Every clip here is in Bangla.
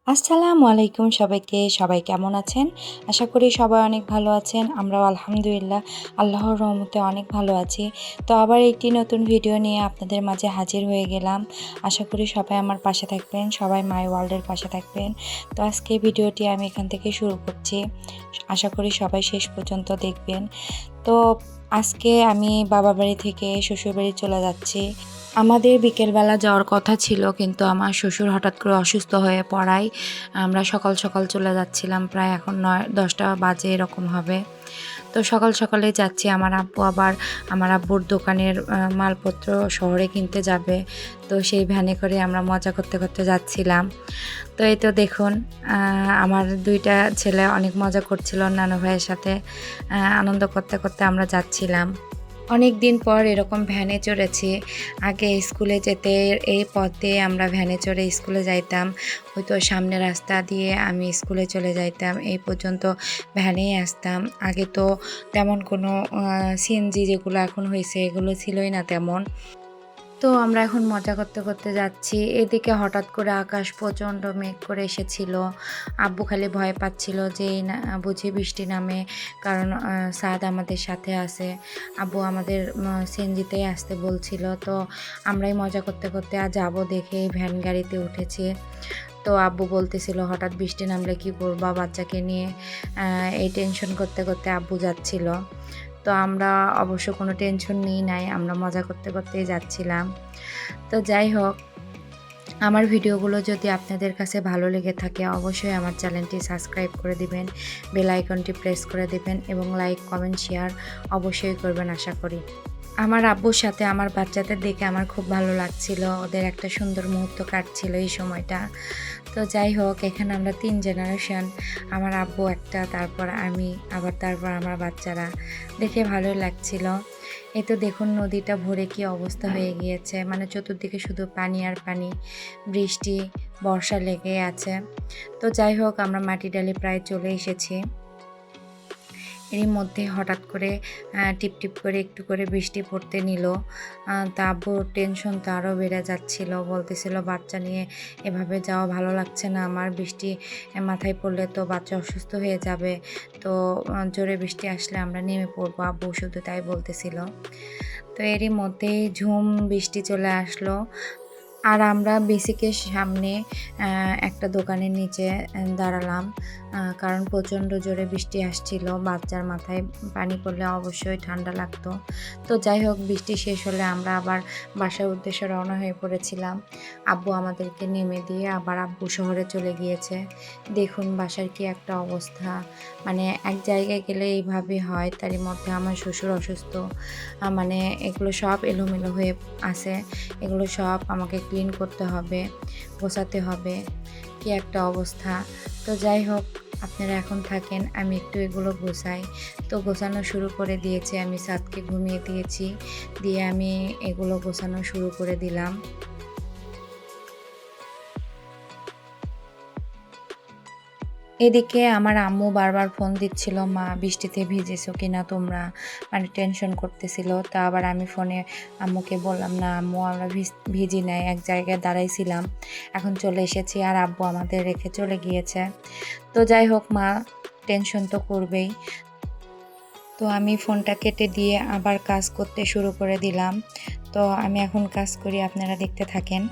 আসসালামু আলাইকুম সবাইকে। সবাই কেমন আছেন? আশা করি সবাই অনেক ভালো আছেন। আমরাও আলহামদুলিল্লাহ আল্লাহর রহমতে অনেক ভালো আছি। তো আবার একটি নতুন ভিডিও নিয়ে আপনাদের মাঝে হাজির হয়ে গেলাম। আশা করি সবাই আমার পাশে থাকবেন, সবাই মাই ওয়ার্ল্ডের পাশে থাকবেন। তো আজকে ভিডিওটি আমি এখান থেকে শুরু করছি। আশা করি সবাই শেষ পর্যন্ত দেখবেন। তো আজকে আমি বাবার বাড়ি থেকে শ্বশুরবাড়ি চলে যাচ্ছি। আমাদের বিকেলবেলা যাওয়ার কথা ছিল, কিন্তু আমার শ্বশুর হঠাৎ করে অসুস্থ হয়ে পড়ায় আমরা সকাল সকাল চলে যাচ্ছিলাম। প্রায় এখন 9-10টা বাজে এরকম হবে। তো সকাল সকালে যাচ্ছি। আমার আব্বু আবার আমার আব্বুর দোকানের মালপত্র শহরে কিনতে যাবে। তো সেই ভ্যানে করে আমরা মজা করতে করতে যাচ্ছিলাম। তো এই তো দেখুন, আমার 2টা ছেলে অনেক মজা করছিল নানু ভাইয়ের সাথে। আনন্দ করতে করতে আমরা যাচ্ছিলাম। অনেক দিন পর এরকম ভ্যানে চড়েছি। আগে স্কুলে যেতে এই পথে আমরা ভ্যানে চড়ে স্কুলে যাইতাম। হয়তো সামনের রাস্তা দিয়ে আমি স্কুলে চলে যাইতাম। এই পর্যন্ত ভ্যানেই আসতাম। আগে তো তেমন কোনো সিএনজি যেগুলো এখন হয়েছে এগুলো ছিলই না তেমন। তো আমরা এখন মজা করতে করতে যাচ্ছি। এদিকে হঠাৎ করে আকাশ প্রচণ্ড মেঘ করে এসেছিল। আব্বু খালি ভয় পাচ্ছিল যে না বুঝি বৃষ্টি নামে, কারণ সাদ আমাদের সাথে আছে। আব্বু আমাদের সিএনজিতেই আসতে বলছিল। তো আমরাই মজা করতে করতে যাবো দেখে ভ্যান গাড়িতে উঠেছি। তো আব্বু বলতেছিল হঠাৎ বৃষ্টি নামলে কী করবা বাচ্চাকে নিয়ে। এই টেনশন করতে করতে আব্বু যাচ্ছিল। তো আমরা অবশ্য কোনো টেনশন নিই নাই, আমরা মজা করতে করতেই যাচ্ছিলাম। তো যাই হোক, আমার ভিডিওগুলো যদি আপনাদের কাছে ভালো লেগে থাকে অবশ্যই আমার চ্যানেলটি সাবস্ক্রাইব করে দিবেন, বেল আইকনটি প্রেস করে দিবেন এবং লাইক কমেন্ট শেয়ার অবশ্যই করবেন আশা করি। আমার আব্বুর সাথে আমার বাচ্চাদের দেখে আমার খুব ভালো লাগছিল। ওদের একটা সুন্দর মুহূর্ত কাটছিল এই সময়টা। তো যাই হোক, এখানে আমরা 3 জেনারেশন, আমার আব্বু একটা, তারপর আমি, আবার তারপর আমার বাচ্চারা, দেখে ভালোই লাগছিল। এই তো দেখুন নদীটা ভরে কি অবস্থা হয়ে গিয়েছে, মানে চতুর্দিকে শুধু পানি আর পানি, বৃষ্টি বর্ষা লেগে আছে। তো যাই হোক, আমরা মাটিডালি প্রায় চলে এসেছি। এরই মধ্যে হঠাৎ করে টিপ টিপ করে একটু করে বৃষ্টি পড়তে নিল। তা আব্বুর টেনশন তো আরও বেড়ে যাচ্ছিল, বলতেছিল বাচ্চা নিয়ে এভাবে যাওয়া ভালো লাগছে না আমার, বৃষ্টি মাথায় পড়লে তো বাচ্চা অসুস্থ হয়ে যাবে। তো জোরে বৃষ্টি আসলে আমরা নেমে পড়বো, আব্বু শুধু তাই বলতেছিল। তো এরই মধ্যেই ঝুম বৃষ্টি চলে আসলো। আর আমরা বেসিকের সামনে একটা দোকানের নিচে দাঁড়ালাম, কারণ প্রচণ্ড জোরে বৃষ্টি আসছিল। বাচ্চার মাথায় পানি পড়লে অবশ্যই ঠান্ডা লাগতো। তো যাই হোক, বৃষ্টি শেষ হলে আমরা আবার বাসার উদ্দেশ্যে রওনা হয়ে পড়েছিলাম। আব্বু আমাদেরকে নেমে দিয়ে আবার আব্বু শহরে চলে গিয়েছে। দেখুন বাসার কি একটা অবস্থা, মানে এক জায়গায় গেলে এইভাবে হয়, তারই মধ্যে আমার শ্বশুর অসুস্থ। মানে এগুলো সব এলোমেলো হয়ে আছে, এগুলো সব আমাকে ক্লিন করতে হবে, গোছাতে হবে, কি একটা অবস্থা। তো যাই হোক, আপনারা এখন থাকেন, আমি একটু এগুলো গোছাই। তো গোছানো শুরু করে দিয়েছি, আমি সাদকে ঘুমিয়ে দিয়েছি, দিয়ে আমি এগুলো গোছানো শুরু করে দিলাম। এদিকে আমার আম্মু বারবার ফোন দিচ্ছিল, মা বৃষ্টিতে ভিজেছো কিনা তোমরা, মানে টেনশন করতেছিল। তা আবার আমি ফোনে আম্মুকে বললাম, না আম্মু আমরা ভিজি নাই, এক জায়গায় দাঁড়াইছিলাম, এখন চলে এসেছি। আর আব্বু আমাদের রেখে চলে গিয়েছে। তো যাই হোক, মা টেনশন তো করবেই। তো আমি ফোনটা কেটে দিয়ে আবার কাজ করতে শুরু করে দিলাম। তো আমি এখন কাজ করি, আপনারা দেখতে থাকেন।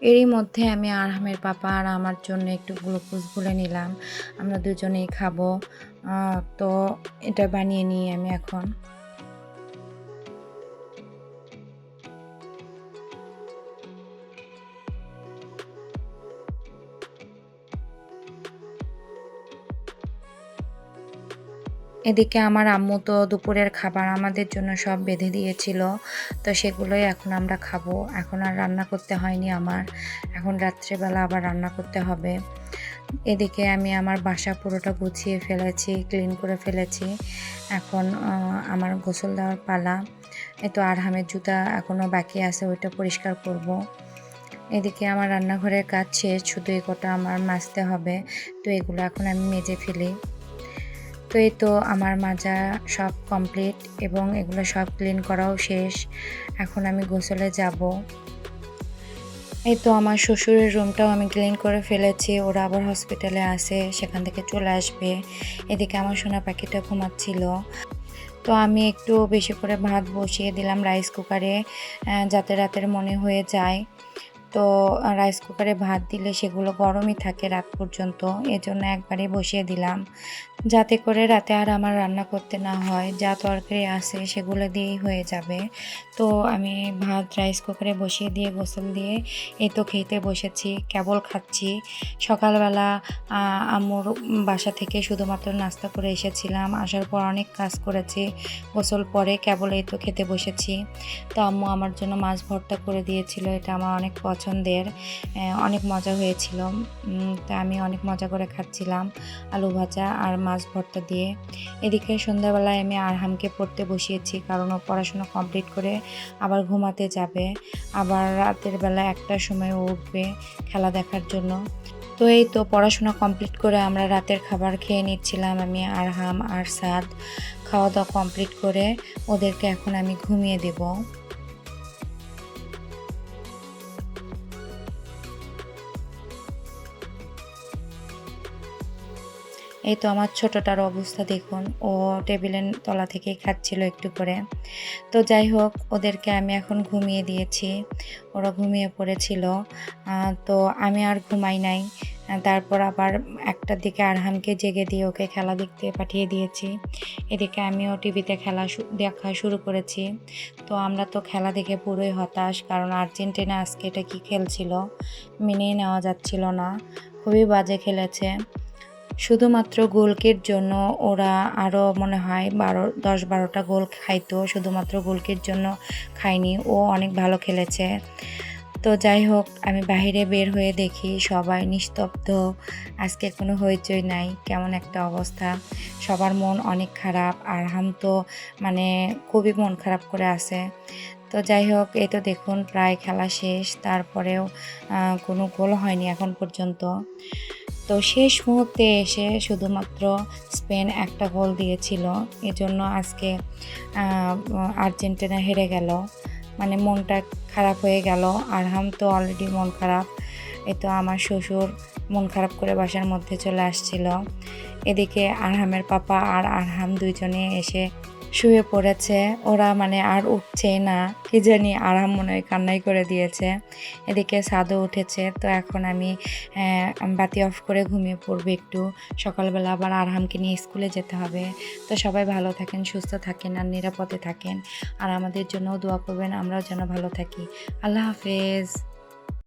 এরই মধ্যে আমি আরহামের পাপা আর আমার জন্য একটু গ্লুকোজ গুলে নিলাম, আমরা দুজনেই খাবো। তো এটা বানিয়ে নিই আমি এখন। এদিকে আমার আম্মু তো দুপুরের খাবার আমাদের জন্য সব বেঁধে দিয়েছিল, তো সেগুলোই এখন আমরা খাবো। এখন আর রান্না করতে হয়নি আমার, এখন রাত্রেবেলা আবার রান্না করতে হবে। এদিকে আমি আমার বাসা পুরোটা গুছিয়ে ফেলেছি, ক্লিন করে ফেলেছি। এখন আমার গোসল দেওয়ার পালা। এই তো আরহামের জুতা এখনও বাকি আছে, ওইটা পরিষ্কার করব। এদিকে আমার রান্নাঘরের কাজ শেষ, শুধু এই কটা আমার মাজতে হবে, তো এগুলো এখন আমি মেজে ফেলি। তো এই তো আমার মাজা সব কমপ্লিট এবং এগুলো সব ক্লিন করাও শেষ। এখন আমি গোসলে যাব। এই তো আমার শ্বশুরের রুমটাও আমি ক্লিন করে ফেলেছি, ওরা আবার হসপিটালে আছে, সেখান থেকে চলে আসবে। এদিকে আমার সোনা পাখিটা ঘুমাচ্ছিল, তো আমি একটু বেশি করে ভাত বসিয়ে দিলাম রাইস কুকারে, যাতে রাতের মনে হয়ে যায়। তো রাইস কুকারে ভাত দিলে সেগুলো গরমই থাকে রাত পর্যন্ত, এজন্য একবারে বসিয়ে দিলাম, যাতে করে রাতে আর আমার রান্না করতে না হয়। যা তরকারি আছে সেগুলো দিয়েই হয়ে যাবে। তো আমি ভাত রাইস কুকারে বসিয়ে দিয়ে গোসল দিয়ে এই তো খেতে বসেছি, কেবল খাচ্ছি। সকালবেলা আম্মুর বাসা থেকে শুধুমাত্র নাস্তা করে এসেছিলাম, আসার পর অনেক কাজ করেছি, গোসল পরে কেবল এই তো খেতে বসেছি। তো আম্মু আমার জন্য মাছ ভর্তা করে দিয়েছিল, এটা আমার অনেক পছন্দের, অনেক মজা হয়েছিল। তা আমি অনেক মজা করে খাচ্ছিলাম আলু ভাজা আর মাছ ভর্তা দিয়ে। এদিকে সন্ধ্যাবেলায় আমি আরহামকে পড়তে বসিয়েছি, কারণ ও পড়াশোনা কমপ্লিট করে আবার ঘুমাতে যাবে, আবার রাতের বেলা 1টার সময় ও উঠবে খেলা দেখার জন্য। তো এই তো পড়াশোনা কমপ্লিট করে আমরা রাতের খাবার খেয়ে নিচ্ছিলাম, আমি আরহাম আর সাদ। খাওয়া দাওয়া কমপ্লিট করে ওদেরকে এখন আমি ঘুমিয়ে দেব। এই তো আমার ছোটটার অবস্থা দেখুন, ও টেবিলের তলা থেকেই খাচ্ছিল একটু করে। তো যাই হোক, ওদেরকে আমি এখন ঘুমিয়ে দিয়েছি, ওরা ঘুমিয়ে পড়েছিল। তো আমি আর ঘুমাই নাই। তারপর আবার 1টার দিকে আরহামকে জেগে দিয়ে ওকে খেলা দেখতে পাঠিয়ে দিয়েছি। এদিকে আমিও টিভিতে খেলা দেখা শুরু করেছি। তো আমরা তো খেলা দেখে পুরোই হতাশ, কারণ আর্জেন্টিনা আজকে এটা কি খেলছিল, মেনেই নেওয়া যাচ্ছিল না, খুবই বাজে খেলেছে। শুধুমাত্র গোলকির জন্য ওরা আরও মনে হয় 10-12টা গোল খাইতো, শুধুমাত্র গোলকির জন্য খায়নি, ও অনেক ভালো খেলেছে। তো যাই হোক, আমি বাইরে বের হয়ে দেখি সবাই নিস্তব্ধ, আজকে কোনো হইচই নাই, কেমন একটা অবস্থা, সবার মন অনেক খারাপ। আরহাম তো মানে খুবই মন খারাপ করে আছে। তো যাই হোক, এই তো দেখুন প্রায় খেলা শেষ, তারপরেও কোনো গোল হয়নি এখন পর্যন্ত। তো শেষ মুহূর্তে এসে শুধুমাত্র স্পেন একটা গোল দিয়েছিল, এজন্য আজকে আর্জেন্টিনা হেরে গেল, মানে মনটা খারাপ হয়ে গেল। আরহাম তো অলরেডি মন খারাপ। এই তো আমার শ্বশুর মন খারাপ করে বাসার মধ্যে চলে আসছিল। এদিকে আরহামের পাপা আর আরহাম দুইজনে এসে শুয়ে পড়েছে, ওরা মানে আর উঠছে না, কি জানি আরহাম মনে হয় কান্নাই করে দিয়েছে। এদিকে সাদও উঠেছে, তো এখন আমি বাতি অফ করে ঘুমিয়ে পড়বো একটু, সকালবেলা আবার আরহামকে নিয়ে স্কুলে যেতে হবে। তো সবাই ভালো থাকেন, সুস্থ থাকেন আর নিরাপদে থাকেন, আর আমাদের জন্যও দোয়া করবেন, আমরাও যেন ভালো থাকি। আল্লাহ হাফেজ।